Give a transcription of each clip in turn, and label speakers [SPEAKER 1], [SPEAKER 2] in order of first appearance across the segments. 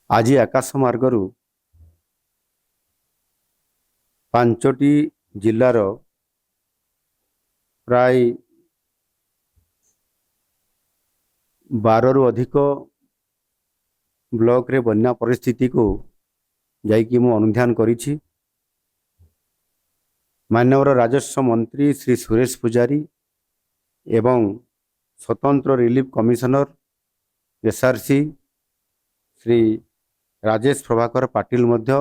[SPEAKER 1] आज आकाश मार्गरू 5टी जिल्लार प्राय 12 रु अधिक ब्लॉक रे बन्या परिस्थिति को जाइकी मु अनुध्यान करिछि। माननीय राजस्व मंत्री श्री सुरेश पुजारी एवं स्वतंत्र relief commissioner SRC Shri Rajesh Prabhakar Patil मध्य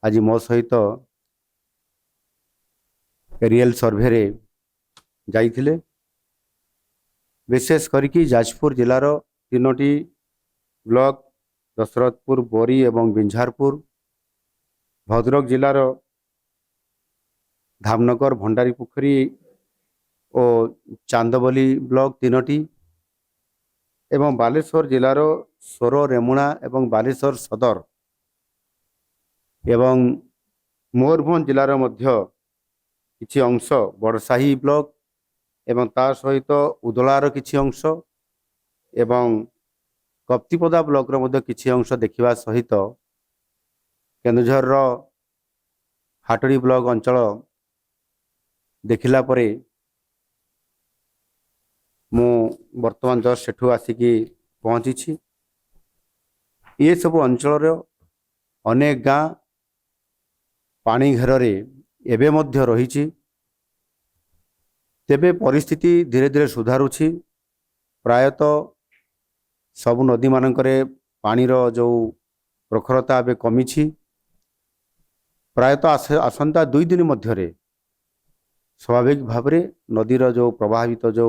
[SPEAKER 1] आज मो सहित एरियल सर्वे रे जाइथिले। विशेष करिकी जाजपुर जिलार 3टी ब्लॉक दशरथपुर, बोरी एवं बिंझारपुर, भद्रक जिलार धामनगर, भंडारी पोखरी और चांदबली ब्लॉक 3टी एवं बालेश्वर जिलार सोर, रेमुणा एवं बालेश्वर सदर एवं मयूरभंज जिलार मध्य किछि अंश बड़साही ब्लॉक एवं ता सहित उदलार किछि अंश एवं कप्तिपदा ब्लॉक रो मध्य किछि अंश देखिबा सहित केन्दुझर रो हाटड़ी ब्लॉक अंचल देखिला परे मु वर्तमान जस्ट सेठू आसिकी पहुंची। ये सब अंचल रो अनेक गाँ पानी घेर रे एबे मध्य रहिछि। तेबे परिस्थिति धीरे धीरे सुधारुछि। प्रायतः सब नदी मानकरे पानीर जो प्रखरता एबे कमिछि। प्रायतः आसंता 2 दिन मध्यरे स्वाभाविक भाव रे नदीर जो प्रभावित जो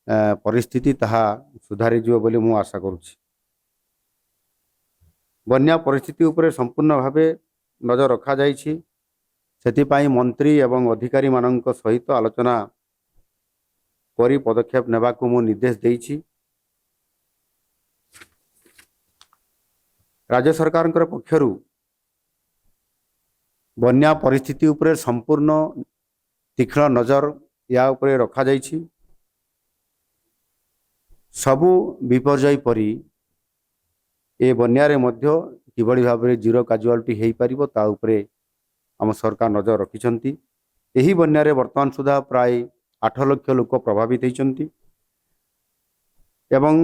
[SPEAKER 1] परिस्थिति ताहा सुधारी जिवो बोली मु आशा करुछि। बन्या परिस्थिति उपरे संपूर्ण भावे नजर रखा जाइछि। सेतिपाई मंत्री एवं अधिकारी मानक सहित आलोचना करी पदक्षेप नेबाकु मु निर्देश देइछि। राज्य सरकार पक्षरु बन्या परिस्थिति उपरे संपूर्ण तीक्ष्ण नजर या उपरे रखा जाइछि। सबु विपर्यय परी ए बन्या रे मध्य किबळी भाबरे जीरो काजुआलिटी हेई परिबो ता उपरे आम सरकार नजर रखिछंती। एही बन्या रे वर्तमान सुधा प्राय 8 लाख लोक प्रभावित होइछंती एवं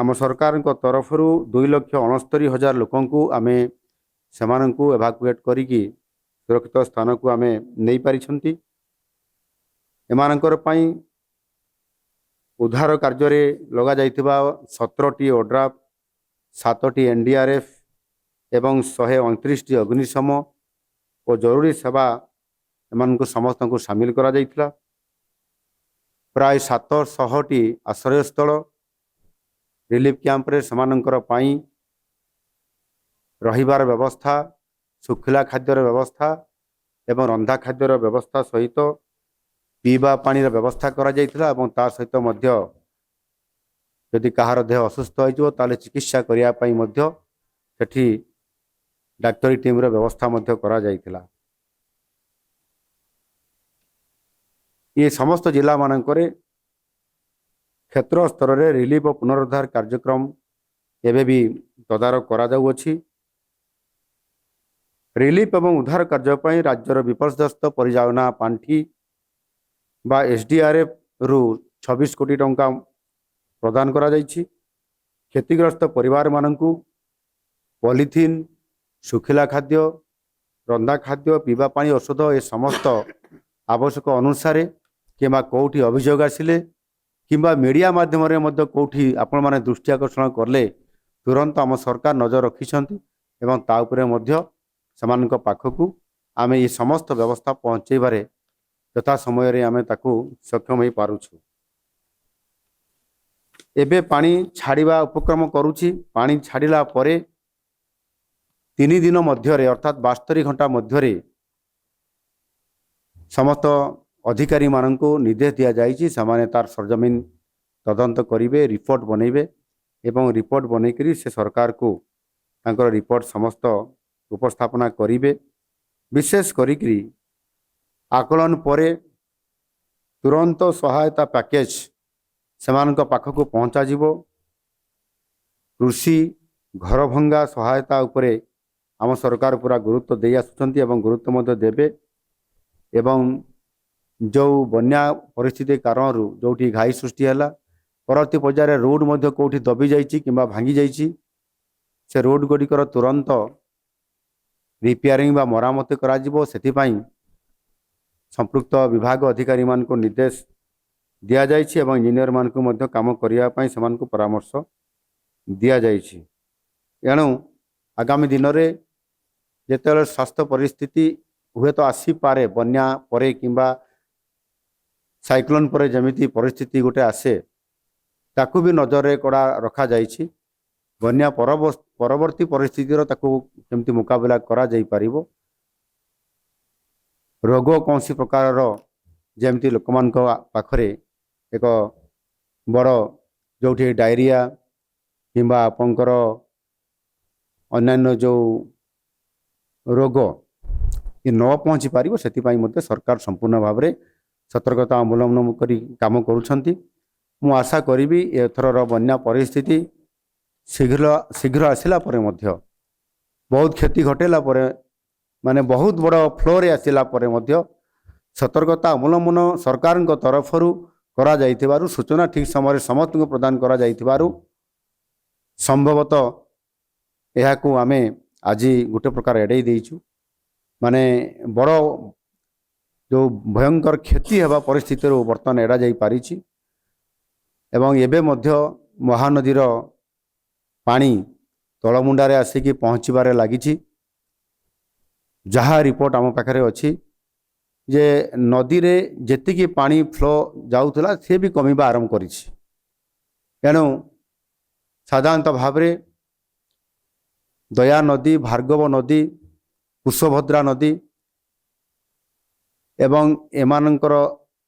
[SPEAKER 1] आम सरकार तरफ 2,69,000 लोकंकु आमे सेमानंकु एवाकुएट करिकी सुरक्षित स्थान को आमे नहीं पारिछंती। एमानंकर पई उद्धार कार्य रे लगा जाइथिबा 17टी ओड्राफ, 7टी एनडीआरएफ एवं 129टी अग्निशम और जरूरी सेवा एमानंकु समस्तंकु शामिल करा जाइथिला। प्राय 700टी आश्रयस्थल रिलीफ कैंप रे समानंकर पाई रहिबार व्यवस्था, सुखिला खाद्यर व्यवस्था एवं रंधा खाद्यर व्यवस्था सहित पीवा पानी व्यवस्था करा जाइथिला एवं ता सहित मध्य यदि कहार देह असुस्थ होइजो ताले चिकित्सा करिया पाई मध्य सेठी डाक्टरी टीम रे व्यवस्था मध्य करा जाइथिला। ये समस्त जिला मानकरे क्षेत्र स्तर रे रिलीफ और पुनरुद्धार कार्यक्रम एबे भी तदारक करा जाउअछि। रिलीफ एवं उद्धार कार्य पई राज्यर विपर्यस्त परिचालना पांठी बा एसडीआरएफ रु 26 कोटी टंका प्रदान करा जाइछि। क्षतिग्रस्त परिवार मानकु पॉलिथिन, सुखिला खाद्य, रंधा खाद्य, पीवा पानी, औषध ए समस्त आवश्यक अनुसार किंबा कोठी अभियोग आसिले किंबा मीडिया माध्यम रे मध्य कोठी आपण माने दृष्टि आकर्षण करले तुरंत आम सरकार नजर रखिछंती एवं ता उपरे मध्य समानक पाखकु आमे ये समस्त व्यवस्था पहुंचेबारे यथा समय रे आमे ताकू सक्षम होई पारुछु। एबे पानी छाड़िबा उपक्रम करूछि। पानी छाड़िला परे 3 दिन मध्य अर्थात 72 घंटा मध्य समस्त अधिकारी माननको निर्देश दिया जाइछि। सामान्य तार सरजमीन तदंत करिवे, रिपोर्ट बनैबे एवं रिपोर्ट बनैकरी से सरकार को तांकर रिपोर्ट समस्त उपस्थापना करिवे। विशेष करिकरी आकलन परे तुरंत सहायता पैकेज सेमानक पाखक पहुंचा जिवो। कृषि घर भंगा सहायता उपरे आम सरकार पूरा गुरुत्व दे आसुचंती एवं गुरुत्व मध्य देबे एवं जो बन्या परिस्थिति कारण जोठी घाई सृष्टि है परवर्ती पर्यायर रोड मध्य कोठी दबी जाइछि किंबा भांगी जाइछि से रोड गुड़िकर तुरंत रिपेयरिंग बा मरामती करा जिवो सेथिपाई संपृक्त विभाग अधिकारी मान को निर्देश दिया जाइछि एवं इंजीनियर मान को मध्य काम करिया पई समान को परामर्श दिया जाइछि। एणु आगामी दिन में जेतेबेले स्वास्थ्य परिस्थिति हुए तो आसी पारे बन्या परे किंबा साइक्लोन परे जमिति परिस्थिति गोटे आसे ताकू भी नजर कड़ा रखा जाइछि। बन्या परवर्ती परिस्थितिर ताकू केमती मुकाबला करा जाई परिबो। रोग कौन प्रकार जमती लोक मान पाखरे एक बड़ जो डायरिया किंबा आपंकर अन्यान्य जो रोग ये न पहुँची पार से सरकार संपूर्ण भाव में सतर्कता अवलंबन करी काम करुछंती। मु आशा करी एथर बन्या परिस्थिति शीघ्र शीघ्र आसला परे मध्य बहुत क्षति घटेला परे माने बहुत बड़ फ्लोरे आसला परे मध्य सतर्कता अवलंबन सरकार तरफ करा जाइथिबारु सूचना ठीक समय समस्त को प्रदान करा जाइथिबारु संभवतः यह को आमे आज गोटे प्रकार एड़े देइछु माने बड़ जो भयंकर क्षति हेबा परिस्थिति बर्तमान एड़ा जाई पारिछि एवं एबे मध्य महानदीर पानी तलमुंडारे आसिकी पहुँचबारे लागिछि। जहाँ रिपोर्ट आम पाखरे अछि जे नदी रे जेतिकी पानी फ्लो जाउथला से भी कमिबा आरंभ करिछि। एणु साधारणतः भाव में दया नदी भार्गव नदी कुशभद्रा नदी एवं एमानंकर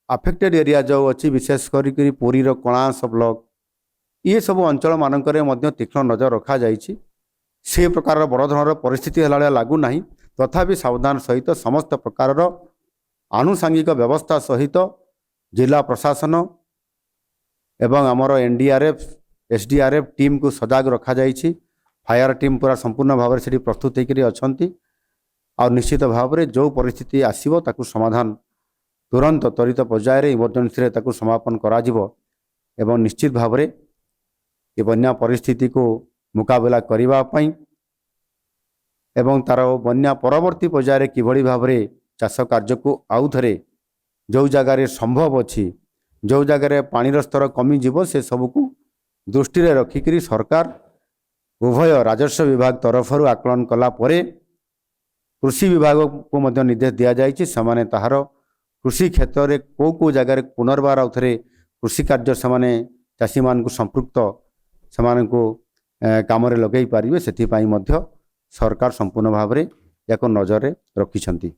[SPEAKER 1] अफेक्टेड एरिया जो अच्छी विशेष करी पुरी रो कणास ब्लॉक ये सब अंचल मानकरे मध्य तीक्ष्ण नजर रखा जाइछि। से प्रकार बड़ धरण परिस्थिति हला लागू नहीं तथापि सावधान सहित समस्त प्रकार आनुषांगिक व्यवस्था सहित जिला प्रशासन एवं आमर एनडीआरएफ एसडीआरएफ टीम को सजाग रखा जाइछि। फायर टीम पूरा संपूर्ण भाव में प्रस्तुत होकर अछंती और निश्चित भाव में जो परिस्थिति आसीबो ताकू समाधान तुरंत त्वरित पर्यायर इमरजेंसी रे ताकू समापन करा जिवो एवं निश्चित भाव में ये बन्या परिस्थिति को मुकाबला करिबा पई एवं तार बन्या परवर्ती पर्यायर किभली भाव में चाष कार्य को आउ थे जो जगार संभव अच्छी जो जगार पानीर स्तर कमी जीव से सबको दृष्टि रखिक सरकार उभय राजस्व विभाग तरफ आकलन कला परे कृषि विभाग को मध्य निर्देश दि जाइए से ताहार कृषि क्षेत्र में कौ जगार पुनर्बार आउ थे कृषि कार्य से चाषी मान संपृक्त से काम लगे पारे से सरकार संपूर्ण भाव में या नजर रखिछंती।